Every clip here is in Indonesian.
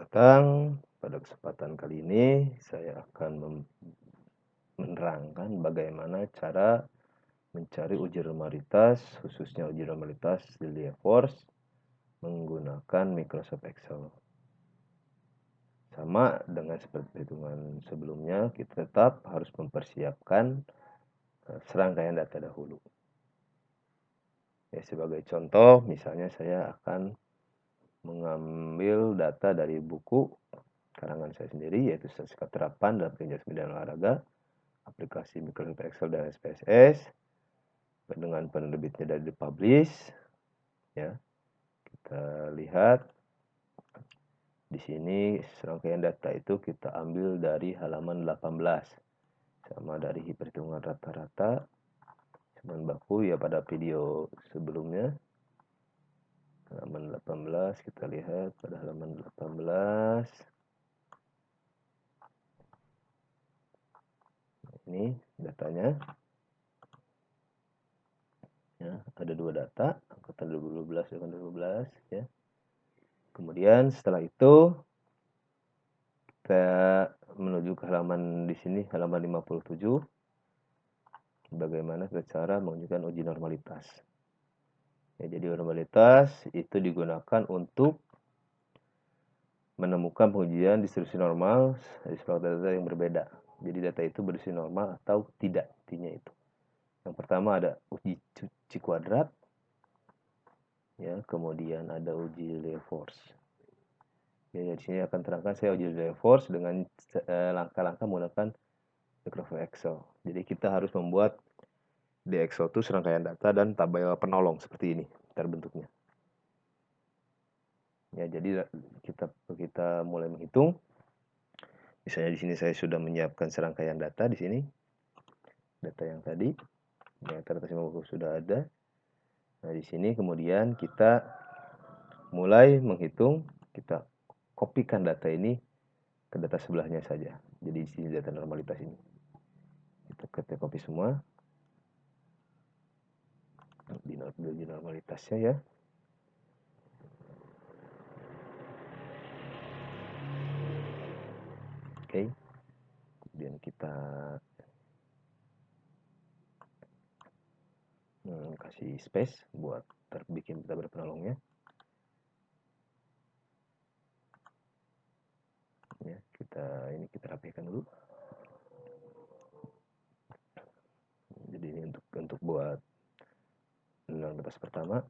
datang. Pada kesempatan kali ini saya akan menerangkan bagaimana cara mencari uji normalitas, khususnya uji normalitas di LeForce menggunakan Microsoft Excel. Sama dengan seperti perhitungan sebelumnya, kita tetap harus mempersiapkan serangkaian data dahulu. Ya, sebagai contoh, misalnya saya akan mengambil data dari buku karangan saya sendiri, yaitu Statistika Terapan dalam Penjelasan Bidang Olahraga, aplikasi Microsoft Excel dan SPSS, dengan penerbitnya dari Publish. Ya, kita lihat di sini serangkaian data itu kita ambil dari halaman 18, sama dari perhitungan rata-rata cuman baku ya pada video sebelumnya. Halaman 18, kita lihat pada halaman 18. Ini datanya. Ya, ada dua data, angkatan 2012 dan 2012 ya. Kemudian setelah itu kita menuju ke halaman di sini, halaman 57. Bagaimana cara menunjukkan uji normalitas. Ya, jadi normalitas itu digunakan untuk menemukan pengujian distribusi normal dari suatu data yang berbeda. Jadi data itu berdistribusi normal atau tidak, intinya itu. Yang pertama ada uji cuci kuadrat, ya, kemudian ada uji LeForce. Ya, di sini akan terangkan saya uji LeForce dengan langkah-langkah menggunakan Microsoft Excel. Jadi kita harus membuat di Excel itu serangkaian data dan tabel penolong seperti ini terbentuknya. Ya, jadi kita mulai menghitung. Misalnya di sini saya sudah menyiapkan serangkaian data di sini. Data yang tadi, yang teratas 50 sudah ada. Nah, di sini kemudian kita mulai menghitung, kita kopikan data ini ke data sebelahnya saja. Jadi di sini data normalitas ini. Kita copy semua. Di normalitasnya ya. Oke. Kemudian kita kasih space buat bikin tabel penolongnya. Ya, kita rapikan dulu. Jadi ini untuk buat normalitas pertama,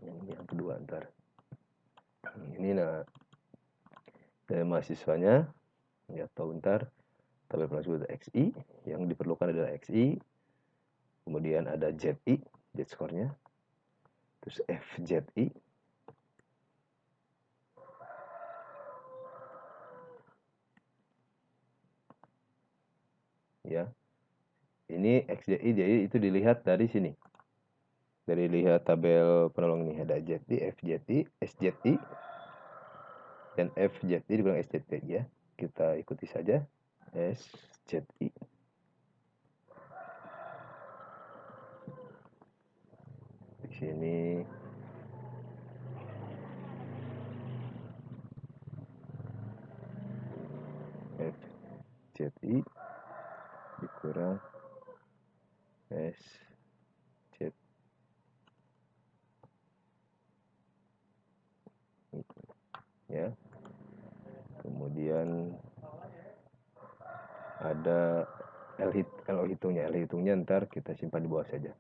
yang kedua ntar. Ini dari mahasiswanya, ya, tahu ntar tabel penolong sudah XI, yang diperlukan adalah XI, kemudian ada ZI, Z score-nya, terus FZI, ya. Ini XZI, jadi itu dilihat dari sini. Dari lihat tabel penolong ini ada ZI, FZI, SZI, dan FZI dibilang SZI ya. Kita ikuti saja. SZI. Di sini FZI dikurang SZI. Ya. Kemudian ada L hitungnya ntar kita simpan di bawah saja.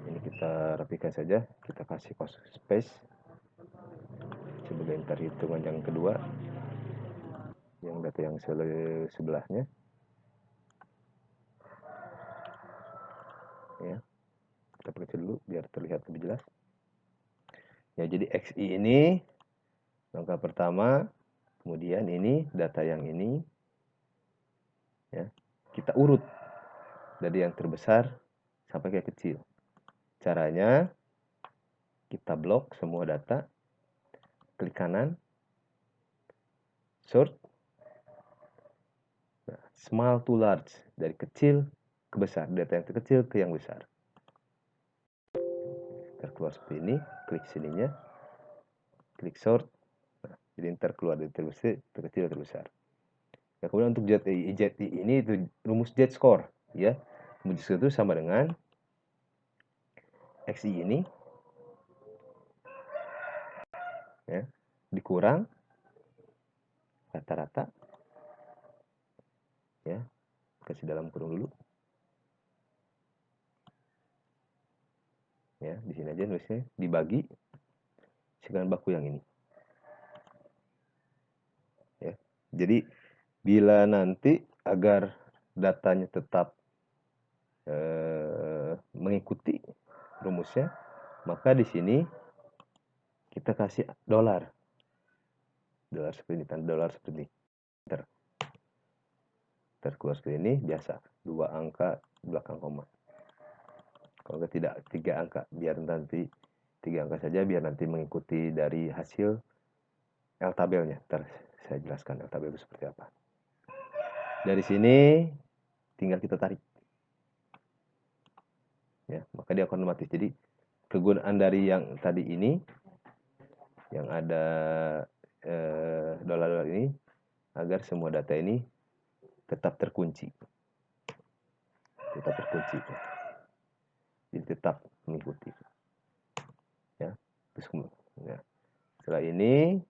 Ini kita rapikan saja, kita kasih space sebagai ntar hitungan yang kedua, yang data yang sebelahnya. Ya, kita perkecil dulu biar terlihat lebih jelas. Ya, jadi XI ini langkah pertama, kemudian ini data yang ini, ya, kita urut dari yang terbesar sampai ke kecil. Caranya kita blok semua data, klik kanan, sort, small to large, dari kecil ke besar, data yang terkecil ke yang besar. Kita keluar seperti ini, klik sininya, klik sort. Nah, Jadi ntar keluar dari terkecil ke terbesar. Nah, kemudian untuk ZI ini itu rumus Z score, ya. Rumus Z itu sama dengan XI ini, ya, dikurang rata-rata, ya, kasih dalam kurung dulu, ya, di sini aja nulisnya, dibagi dengan baku yang ini, ya. Jadi bila nanti agar datanya tetap mengikuti rumusnya, maka di sini kita kasih dolar seperti ini, tanda dolar seperti ini, terkeluar seperti ini, biasa 2 angka belakang koma. Kalau tidak 3 angka, biar nanti 3 angka saja, biar nanti mengikuti dari hasil L tabelnya. Ntar saya jelaskan L tabel itu seperti apa. Dari sini tinggal kita tarik, ya, maka dia otomatis. Jadi kegunaan dari yang tadi ini, yang ada dolar ini, agar semua data ini tetap terkunci, jadi tetap mengikuti, ya. Terus ya, setelah ini,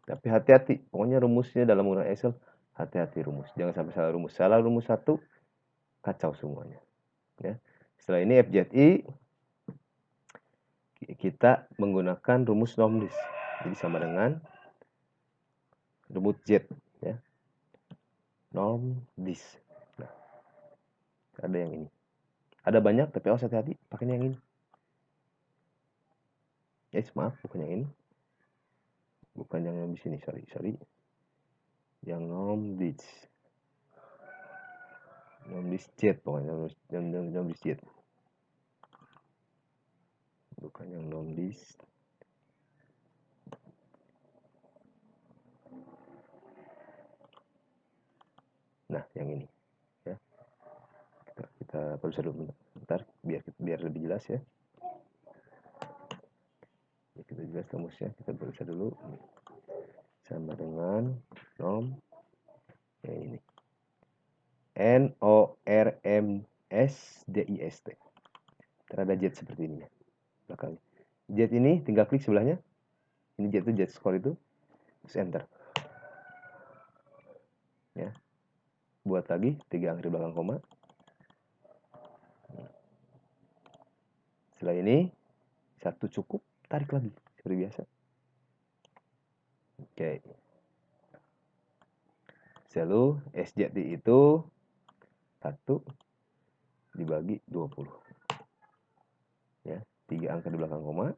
tapi hati-hati, pokoknya rumusnya dalam menggunakan Excel, hati-hati rumus, jangan sampai salah rumus satu, kacau semuanya, ya. Setelah ini FZI kita menggunakan rumus NOMDIS, jadi sama dengan rumus Z, ya, NOMDIS. Nah, ada yang ini, ada banyak, tapi awas hati-hati, pakainya yang ini. Maaf, bukan yang ini, bukan yang di sini, sorry, yang NOMDIS Z, pokoknya NOMDIS Z, bukan yang NOMDIS. Nah, yang ini, ya, kita periksa dulu bentar, biar lebih jelas, ya. Kita jelas rumusnya, kita periksa dulu, sama dengan nom yang ini, NORMSDIST. Terada Z seperti ini, ya, belakangnya. Z ini tinggal klik sebelahnya, ini Z itu Z score itu, terus enter, ya. Buat lagi 3 angka di belakang koma. Setelah ini satu cukup, tarik lagi seperti biasa. Oke. Selalu SJT itu 1 dibagi 20. Ya, 3 angka di belakang koma.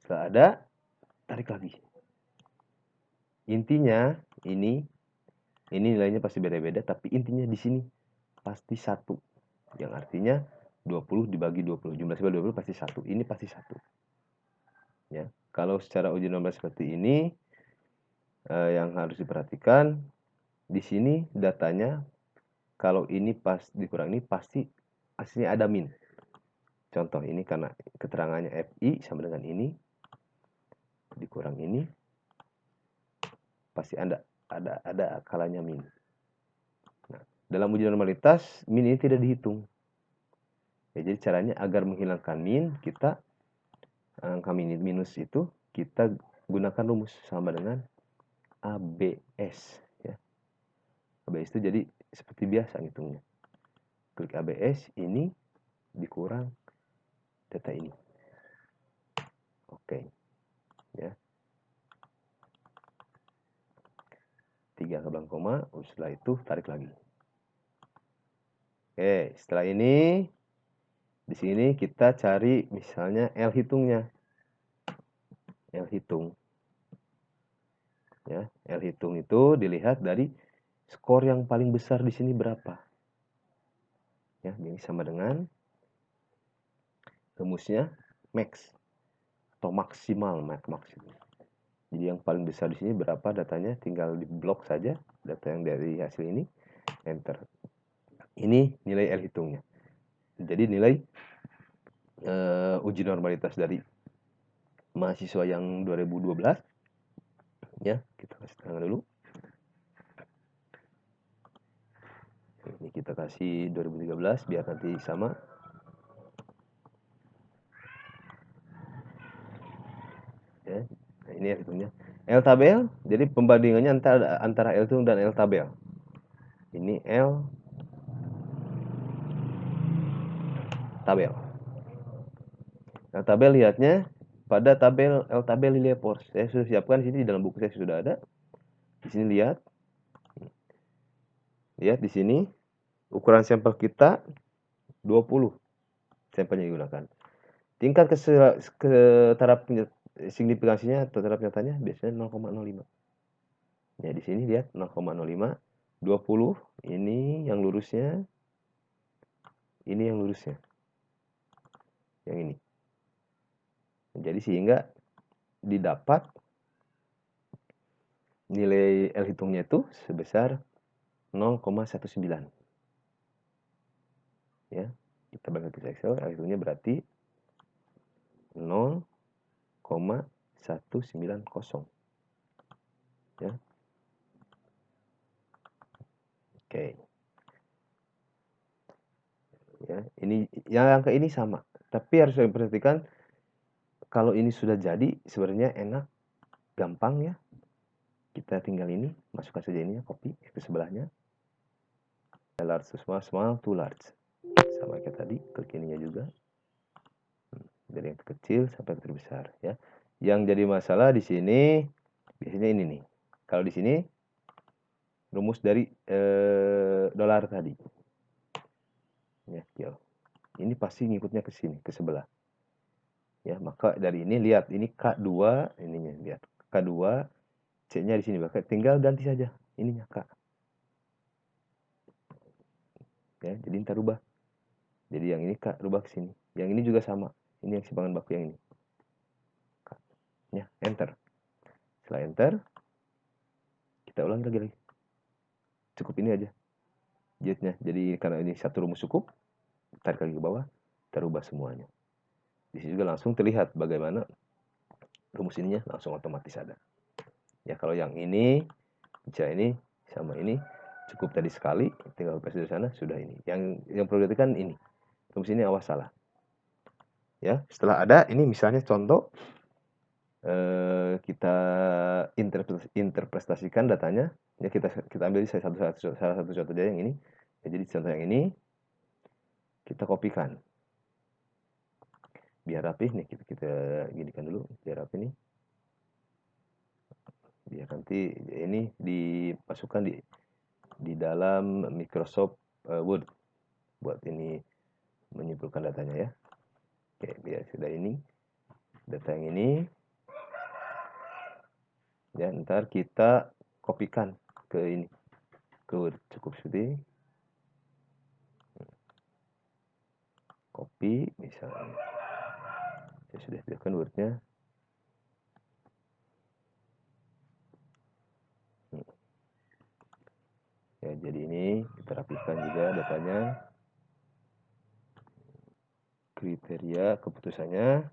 Setelah ada, tarik lagi. Intinya ini nilainya pasti beda-beda, tapi intinya di sini pasti 1. Yang artinya 20 dibagi 20. Jumlah sifat 20 pasti 1. Ini pasti 1. Ya. Kalau secara uji nomor seperti ini, yang harus diperhatikan, di sini datanya, kalau ini pas dikurang ini, pasti aslinya ada min. Contoh ini karena keterangannya FI sama dengan ini, dikurang ini, pasti ada kalanya min. Nah, dalam uji normalitas, min ini tidak dihitung. Ya, jadi caranya agar menghilangkan min, kita angka minus itu kita gunakan rumus sama dengan ABS, ya. ABS itu jadi seperti biasa ngitungnya. Klik ABS, ini dikurang data ini. Oke. Ya. 3 ke belakang koma, setelah itu tarik lagi. Oke, setelah ini di sini kita cari misalnya L hitungnya. L hitung. Ya, L hitung itu dilihat dari skor yang paling besar di sini berapa. Ya, ini sama dengan rumusnya max atau maksimal, maksimal. Jadi yang paling besar di sini berapa datanya, tinggal di blok saja data yang dari hasil ini, enter. Ini nilai L hitungnya. Jadi nilai uji normalitas dari mahasiswa yang 2012 Ya, kita kasih tanda dulu. Ini kita kasih 2013 biar nanti sama. Ya, nah ini L hitungnya. L tabel, jadi pembandingannya antara L hitung dan L tabel. Ini L tabel. L tabel lihatnya pada tabel L tabel Lilliepors. Saya sudah siapkan di sini, di dalam buku saya sudah ada. Di sini lihat. Lihat di sini ukuran sampel kita 20 sampelnya digunakan. Tingkat ketaraf signifikansinya atau taraf nyatanya biasanya 0,05. Ya, di sini lihat 0,05, 20 ini yang lurusnya, ini yang lurusnya. Yang ini. Jadi sehingga didapat nilai L hitungnya itu sebesar 0,19. Ya, kita bagi ke Excel, L hitungnya berarti 0,190. Ya. Oke. Ya, ini yang angka ini sama. Tapi harus diperhatikan kalau ini sudah jadi sebenarnya enak, gampang ya. Kita tinggal ini, masukkan saja ini, copy ke sebelahnya. Large to small, small to large. Sama kayak tadi, klik ininya juga. Dari yang terkecil sampai terbesar ya. Yang jadi masalah di sini biasanya ini nih. Kalau di sini rumus dari dolar tadi. Ya, yo. Ini pasti ngikutnya ke sini, ke sebelah. Ya, maka dari ini lihat ini K2 ininya, lihat. K2 C-nya di sini, maka tinggal ganti saja ininya K. Ya, jadi kita rubah. Jadi yang ini K rubah ke sini. Yang ini juga sama. Ini yang simpangan baku yang ini. K. Ya, enter. Setelah enter, kita ulangi lagi. Cukup ini aja. Jitnya. Jadi karena ini satu rumus cukup, tarik lagi ke bawah, kita rubah semuanya. Di sini juga langsung terlihat bagaimana rumus ininya langsung otomatis ada. Ya kalau yang ini, bisa ini sama ini cukup tadi sekali, tinggal paste dari sana sudah ini. Yang perlu diperhatikan ini. Rumus ini awas salah. Ya, setelah ada ini misalnya contoh kita interpretasikan datanya. Ya kita ambil salah satu contoh aja yang ini. Ya, jadi contoh yang ini kita kopikan. Biar rapih nih kita ginikan dulu biar rapih nih. Biar nanti ini dimasukkan di dalam Microsoft Word buat ini menyimpulkan datanya ya. Oke, biar sudah ini data yang ini ya, ntar kita kopikan ke ini ke Word. Cukup seperti copy misalnya. Saya sudah siapkan Word-nya. Ya, jadi ini kita rapihkan juga datanya. Kriteria keputusannya.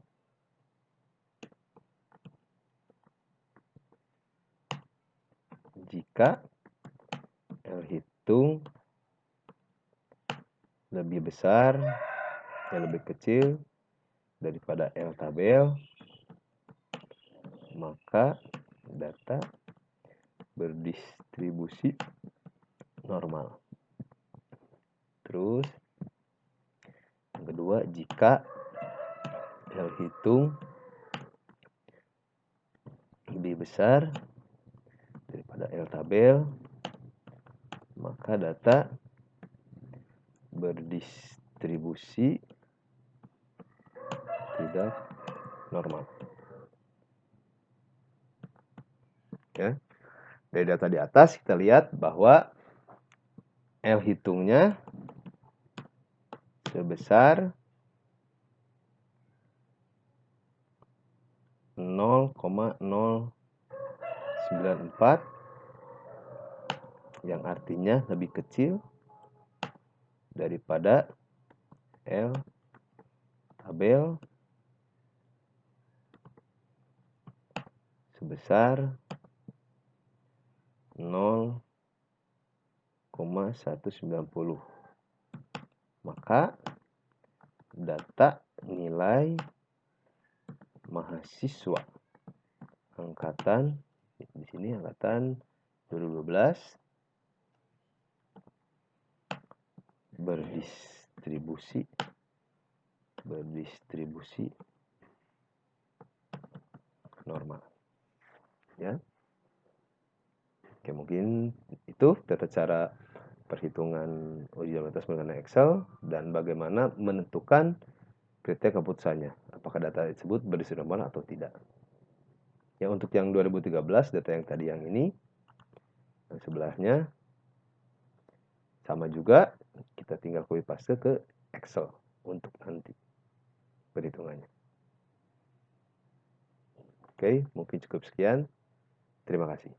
Jika L hitung lebih besar yang lebih kecil daripada L tabel, maka data berdistribusi normal. Terus yang kedua, jika L hitung lebih besar daripada L tabel, maka data berdistribusi tidak normal. Ya. Dari data di atas kita lihat bahwa L hitungnya sebesar 0,094 yang artinya lebih kecil daripada L tabel sebesar 0,190. Maka data nilai mahasiswa angkatan di sini angkatan 2012 berdistribusi normal, ya. Oke, mungkin itu tata cara perhitungan uji jabatan menggunakan Excel dan bagaimana menentukan kriteria keputusannya, apakah data tersebut berdistribusi normal atau tidak. Ya, untuk yang 2013 data yang tadi yang ini, yang sebelahnya sama juga, kita tinggal copy paste ke Excel untuk nanti perhitungannya. Oke, mungkin cukup sekian. Terima kasih.